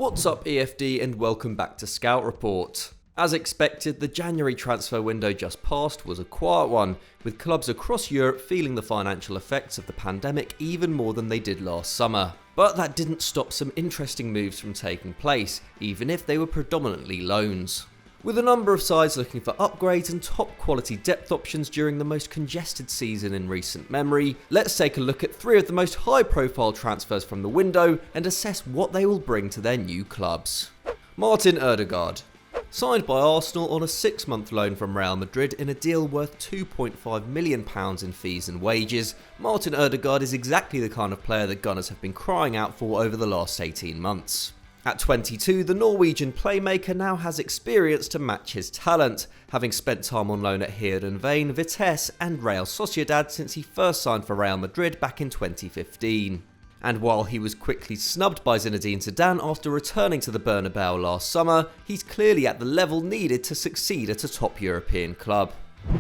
What's up EFD and welcome back to Scout Report. As expected, the January transfer window just passed was a quiet one, with clubs across Europe feeling the financial effects of the pandemic even more than they did last summer. But that didn't stop some interesting moves from taking place, even if they were predominantly loans. With a number of sides looking for upgrades and top quality depth options during the most congested season in recent memory, let's take a look at three of the most high profile transfers from the window and assess what they will bring to their new clubs. Martin Ødegaard. Signed by Arsenal on a 6-month loan from Real Madrid in a deal worth £2.5 million in fees and wages, Martin Ødegaard is exactly the kind of player that Gunners have been crying out for over the last 18 months. At 22, the Norwegian playmaker now has experience to match his talent, having spent time on loan at Heerenveen, Vitesse and Real Sociedad since he first signed for Real Madrid back in 2015. And while he was quickly snubbed by Zinedine Zidane after returning to the Bernabeu last summer, he's clearly at the level needed to succeed at a top European club.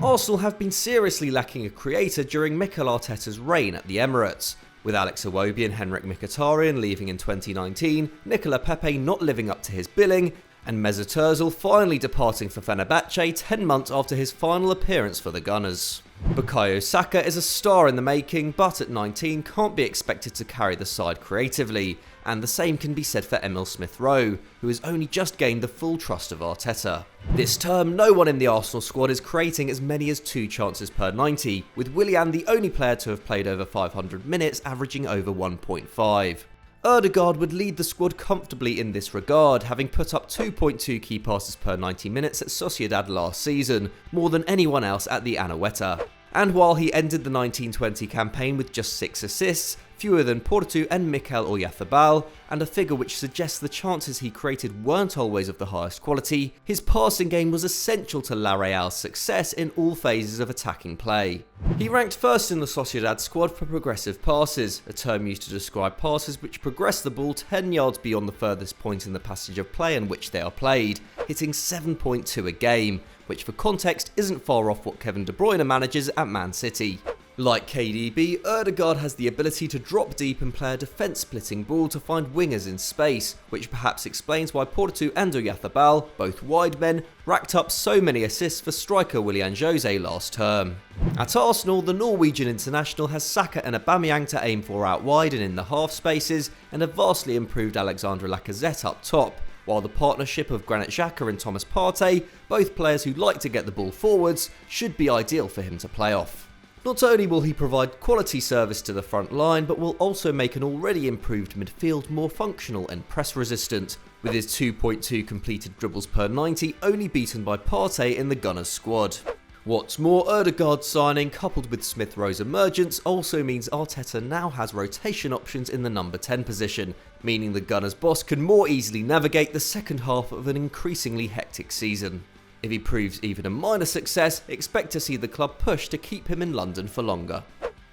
Arsenal have been seriously lacking a creator during Mikel Arteta's reign at the Emirates. With Alex Iwobi and Henrik Mkhitaryan leaving in 2019, Nicola Pepe not living up to his billing, and Mesut Ozil finally departing for Fenerbahce 10 months after his final appearance for the Gunners. Bukayo Saka is a star in the making, but at 19 can't be expected to carry the side creatively, and the same can be said for Emil Smith-Rowe, who has only just gained the full trust of Arteta. This term, no one in the Arsenal squad is creating as many as 2 chances per 90, with Willian the only player to have played over 500 minutes, averaging over 1.5. Erdegaard would lead the squad comfortably in this regard, having put up 2.2 key passes per 90 minutes at Sociedad last season, more than anyone else at the Anoeta. And while he ended the 1920 campaign with just 6 assists, fewer than Porto and Mikel Oyarzabal, and a figure which suggests the chances he created weren't always of the highest quality, his passing game was essential to La Real's success in all phases of attacking play. He ranked first in the Sociedad squad for progressive passes, a term used to describe passes which progress the ball 10 yards beyond the furthest point in the passage of play in which they are played, hitting 7.2 a game, which for context isn't far off what Kevin De Bruyne manages at Man City. Like KDB, Erdegaard has the ability to drop deep and play a defence-splitting ball to find wingers in space, which perhaps explains why Porto and Oyarzabal, both wide men, racked up so many assists for striker Willian Jose last term. At Arsenal, the Norwegian international has Saka and Aubameyang to aim for out wide and in the half spaces, and a vastly improved Alexandre Lacazette up top, while the partnership of Granit Xhaka and Thomas Partey, both players who like to get the ball forwards, should be ideal for him to play off. Not only will he provide quality service to the front line, but will also make an already improved midfield more functional and press resistant, with his 2.2 completed dribbles per 90 only beaten by Partey in the Gunners squad. What's more, Ødegaard's signing coupled with Smith-Rowe's emergence also means Arteta now has rotation options in the number 10 position, meaning the Gunners boss can more easily navigate the second half of an increasingly hectic season. If he proves even a minor success, expect to see the club push to keep him in London for longer.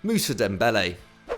Musa Dembele.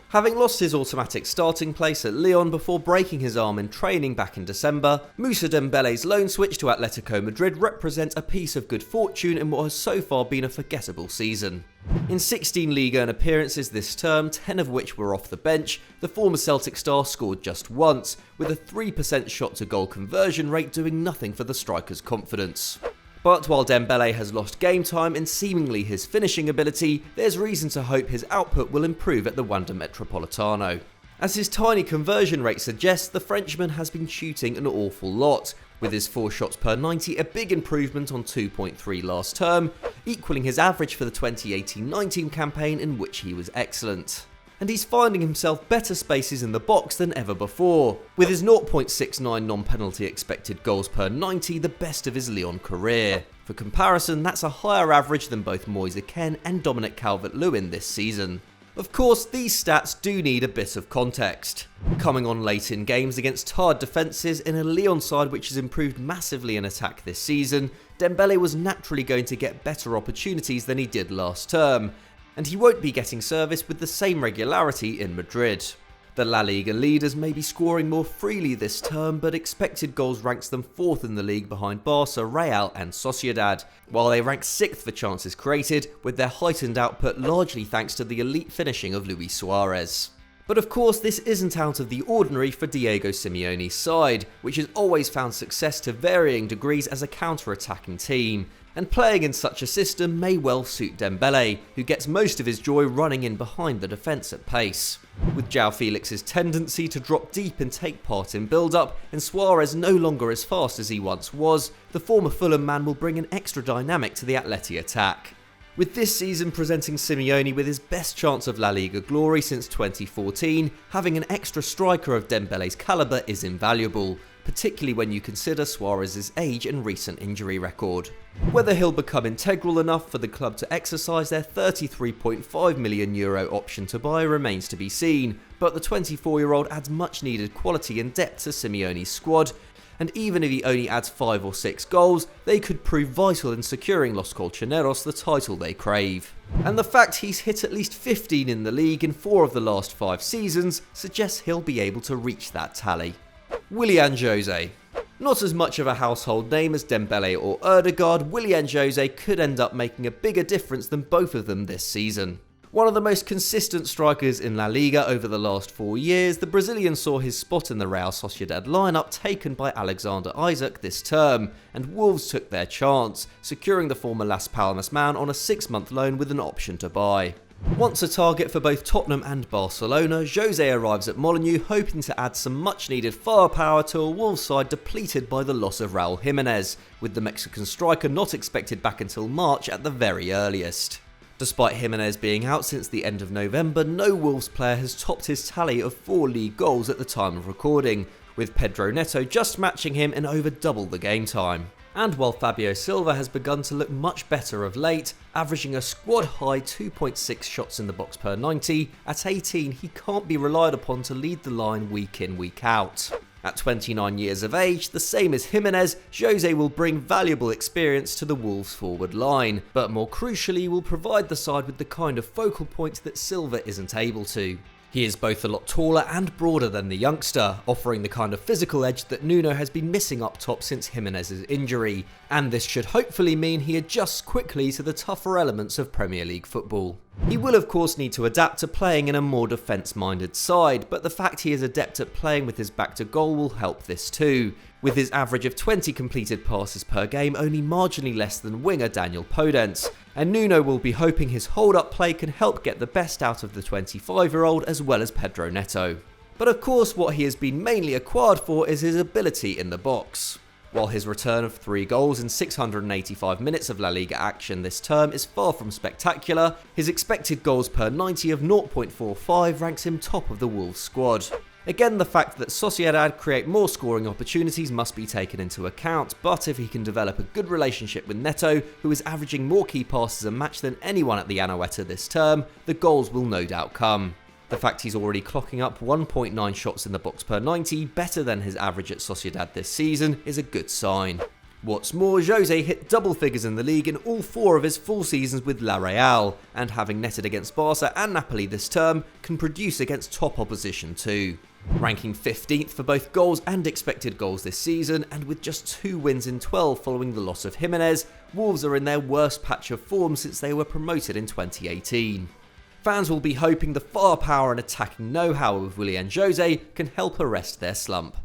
Having lost his automatic starting place at Lyon before breaking his arm in training back in December, Musa Dembele's loan switch to Atletico Madrid represents a piece of good fortune in what has so far been a forgettable season. In 16 Ligue 1 appearances this term, 10 of which were off the bench, the former Celtic star scored just once, with a 3% shot to goal conversion rate doing nothing for the striker's confidence. But while Dembele has lost game time and seemingly his finishing ability, there's reason to hope his output will improve at the Wanda Metropolitano. As his tiny conversion rate suggests, the Frenchman has been shooting an awful lot, with his 4 shots per 90 a big improvement on 2.3 last term, equalling his average for the 2018-19 campaign in which he was excellent. And he's finding himself better spaces in the box than ever before, with his 0.69 non-penalty expected goals per 90 the best of his Lyon career. For comparison, that's a higher average than both Moise Kean and Dominic Calvert-Lewin this season. Of course, these stats do need a bit of context. Coming on late in games against tired defences in a Lyon side which has improved massively in attack this season, Dembele was naturally going to get better opportunities than he did last term, and he won't be getting service with the same regularity in Madrid. The La Liga leaders may be scoring more freely this term, but expected goals ranks them 4th in the league behind Barca, Real and Sociedad, while they rank 6th for chances created, with their heightened output largely thanks to the elite finishing of Luis Suarez. But of course, this isn't out of the ordinary for Diego Simeone's side, which has always found success to varying degrees as a counter-attacking team, and playing in such a system may well suit Dembele, who gets most of his joy running in behind the defence at pace. With João Felix's tendency to drop deep and take part in build-up, and Suarez no longer as fast as he once was, the former Fulham man will bring an extra dynamic to the Atleti attack. With this season presenting Simeone with his best chance of La Liga glory since 2014, having an extra striker of Dembele's calibre is invaluable, particularly when you consider Suarez's age and recent injury record. Whether he'll become integral enough for the club to exercise their €33.5 million option to buy remains to be seen, but the 24-year-old adds much needed quality and depth to Simeone's squad, and even if he only adds 5 or 6 goals, they could prove vital in securing Los Colchoneros the title they crave. And the fact he's hit at least 15 in the league in 4 of the last 5 seasons suggests he'll be able to reach that tally. Willian Jose. Not as much of a household name as Dembele or Erdegaard, Willian Jose could end up making a bigger difference than both of them this season. One of the most consistent strikers in La Liga over the last 4 years, the Brazilian saw his spot in the Real Sociedad lineup taken by Alexander Isak this term, and Wolves took their chance, securing the former Las Palmas man on a 6-month loan with an option to buy. Once a target for both Tottenham and Barcelona, Jose arrives at Molineux hoping to add some much needed firepower to a Wolves side depleted by the loss of Raul Jimenez, with the Mexican striker not expected back until March at the very earliest. Despite Jimenez being out since the end of November, no Wolves player has topped his tally of 4 league goals at the time of recording, with Pedro Neto just matching him in over double the game time. And while Fabio Silva has begun to look much better of late, averaging a squad-high 2.6 shots in the box per 90, at 18 he can't be relied upon to lead the line week in, week out. At 29 years of age, the same as Jimenez, Jose will bring valuable experience to the Wolves forward line, but more crucially will provide the side with the kind of focal point that Silva isn't able to. He is both a lot taller and broader than the youngster, offering the kind of physical edge that Nuno has been missing up top since Jimenez's injury, and this should hopefully mean he adjusts quickly to the tougher elements of Premier League football. He will of course need to adapt to playing in a more defence-minded side, but the fact he is adept at playing with his back to goal will help this too, with his average of 20 completed passes per game only marginally less than winger Daniel Podence, and Nuno will be hoping his hold-up play can help get the best out of the 25-year-old as well as Pedro Neto. But of course what he has been mainly acquired for is his ability in the box. While his return of 3 goals in 685 minutes of La Liga action this term is far from spectacular, his expected goals per 90 of 0.45 ranks him top of the Wolves squad. Again, the fact that Sociedad create more scoring opportunities must be taken into account, but if he can develop a good relationship with Neto, who is averaging more key passes a match than anyone at the Anoeta this term, the goals will no doubt come. The fact he's already clocking up 1.9 shots in the box per 90, better than his average at Sociedad this season, is a good sign. What's more, Jose hit double figures in the league in all 4 of his full seasons with La Real, and having netted against Barca and Napoli this term, can produce against top opposition too. Ranking 15th for both goals and expected goals this season, and with just 2 wins in 12 following the loss of Jimenez, Wolves are in their worst patch of form since they were promoted in 2018. Fans will be hoping the firepower and attacking know-how of Willian Jose can help arrest their slump.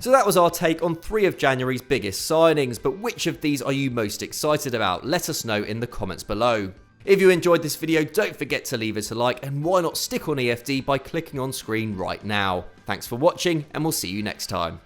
So that was our take on 3 of January's biggest signings, but which of these are you most excited about? Let us know in the comments below. If you enjoyed this video, don't forget to leave it a like, and why not stick on EFD by clicking on screen right now. Thanks for watching, and we'll see you next time.